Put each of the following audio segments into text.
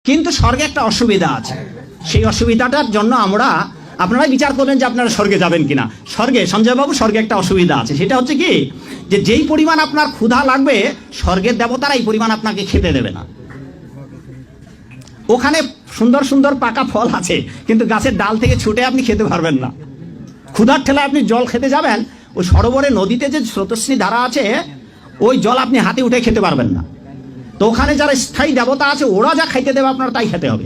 কিন্তু স্বর্গে একটা অসুবিধা আছে। সেই অসুবিধাটার জন্য আপনারাই বিচার করবেন যে আপনারা স্বর্গে যাবেন কিনা। স্বর্গে, সঞ্জয়বাবু, স্বর্গে একটা অসুবিধা আছে। সেটা হচ্ছে কি, যে যেই পরিমাণ আপনার ক্ষুধা লাগবে, স্বর্গের দেবতারা এই পরিমাণ আপনাকে খেতে দেবে না। ওখানে সুন্দর সুন্দর পাকা ফল আছে, কিন্তু গাছের ডাল থেকে ছুটে আপনি খেতে পারবেন না। ক্ষুধার ঠেলায় আপনি জল খেতে যাবেন, ওই সরোবরে নদীতে যে স্রোতস্বিনী ধারা আছে, ওই জল আপনি হাতে উঠে খেতে পারবেন না। তো ওখানে যারা স্থায়ী দেবতা আছে, ওরা যা খাইতে দেবে আপনার তাই খেতে হবে।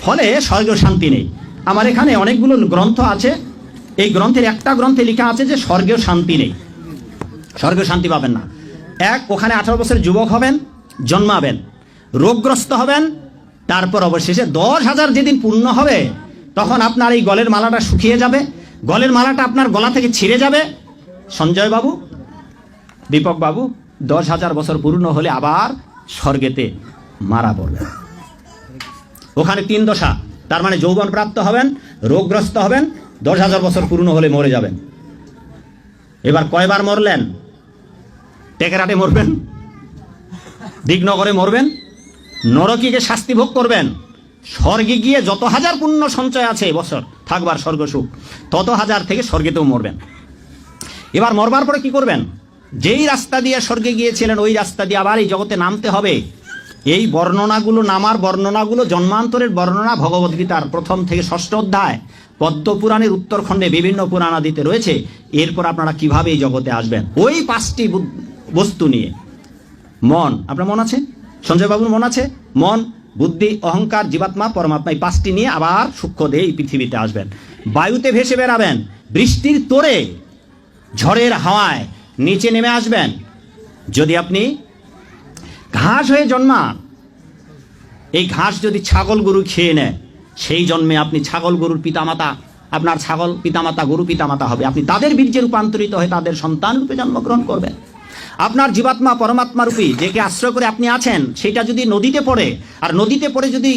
ফলে স্বর্গেও শান্তি নেই। আমার এখানে অনেকগুলো গ্রন্থ আছে, এই গ্রন্থের একটা গ্রন্থে লেখা আছে যে স্বর্গেও শান্তি নেই, স্বর্গেও শান্তি পাবেন না। ওখানে 18 বছরের যুবক হবেন, জন্মাবেন, রোগগ্রস্ত হবেন, তারপর অবশেষে 10,000 যেদিন পূর্ণ হবে, তখন আপনার এই গলের মালাটা শুকিয়ে যাবে, গলের মালাটা আপনার গলা থেকে ছিঁড়ে যাবে। সঞ্জয় বাবু, দীপক বাবু, 10,000 বছর পূর্ণ হলে আবার স্বর্গেতে মারা পড়বেন। ওখানে 3 দশা, তার মানে যৌবন প্রাপ্ত হবেন, রোগগ্রস্ত হবেন, 10,000 বছর পূর্ণ হলে মরে যাবেন। এবার কয়বার মরলেন? টেকেরাটে মরবেন, দিগনগরে মরবেন, নরকীকে শাস্তি ভোগ করবেন, স্বর্গে গিয়ে যত হাজার পুণ্য সঞ্চয় আছে বছর থাকবার স্বর্গ সুখ, তত হাজার থেকে স্বর্গেতেও মরবেন। এবার মরবার পরে কি করবেন? যেই রাস্তা দিয়ে স্বর্গে গিয়েছিলেন, ওই রাস্তা দিয়ে আবার এই জগতে নামতে হবে। এই বর্ণনাগুলো, নামার বর্ণনাগুলো জন্মান্তরের বর্ণনা ভগবদ্গীতার 1 থেকে 6 অধ্যায়, পদ্মপুরাণের উত্তরখণ্ডে বিভিন্ন পুরাণাদিতে রয়েছে। এরপর আপনারা কিভাবে এই জগতে আসবেন, ওই 5টি বস্তু নিয়ে, মন, আপনার মন আছে? সঞ্জয় বাবুর মন আছে? মন, বুদ্ধি, অহংকার, জীবাত্মা, পরমাত্মা, এই 5টি নিয়ে আবার সূক্ষ্ম দেহে এই পৃথিবীতে আসবেন। বায়ুতে ভেসে বেড়াবেন, বৃষ্টির তোড়ে, ঝড়ের হাওয়ায় নিচে নেমে আসবেন। যদি আপনি ঘাস হয়ে জন্মান, এই ঘাস যদি ছাগল গরু খেয়ে নেয়, সেই জন্মে আপনি ছাগল গরুর পিতামাতা, আপনার ছাগল পিতামাতা গরু পিতামাতা হবে। আপনি তাদের বীর্যে রূপান্তরিত হয়ে তাদের সন্তান রূপে জন্মগ্রহণ করবেন। আপনার জীবাত্মা পরমাত্মা রূপী যেকে আশ্রয় করে আপনি আছেন, সেটা যদি নদীতে পড়ে, আর নদীতে পড়ে যদি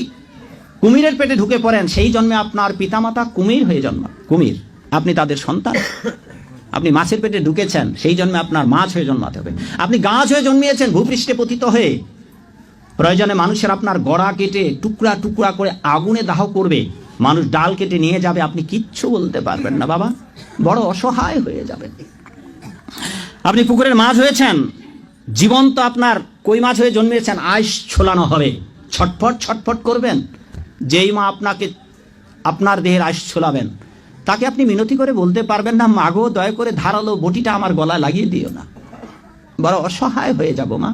কুমিরের পেটে ঢুকে পড়েন, সেই জন্মে আপনার পিতামাতা কুমির হয়ে জন্মান, কুমির, আপনি তাদের সন্তান। আপনি মাছের পেটে ঢুকেছেন, সেই জন্মে আপনার মাছ হয়ে জন্মাতে হবে। আপনি গাছ হয়ে জন্মিয়েছেন, ভূপৃষ্ঠে পতিত হয়ে, প্রয়োজনে মানুষের আপনার গড়া কেটে টুকরা টুকরা করে আগুনে দাহ করবে, মানুষ ডাল কেটে নিয়ে যাবে, আপনি কিচ্ছু বলতে পারবেন না বাবা, বড় অসহায় হয়ে যাবেন। আপনি পুকুরের মাছ হয়েছেন, জীবন্ত আপনার কই মাছ হয়ে জন্মিয়েছেন, আইস ছোলানো হবে, ছটফট ছটফট করবেন। যেই মা আপনাকে আপনার দেহের আইস ছোলাবেন, তাকে আপনি মিনতি করে বলতে পারবেন না, মাগো দয়া করে ধারালো বটিটা আমার গলায় লাগিয়ে দিও না, বড় অসহায় হয়ে যাব মা।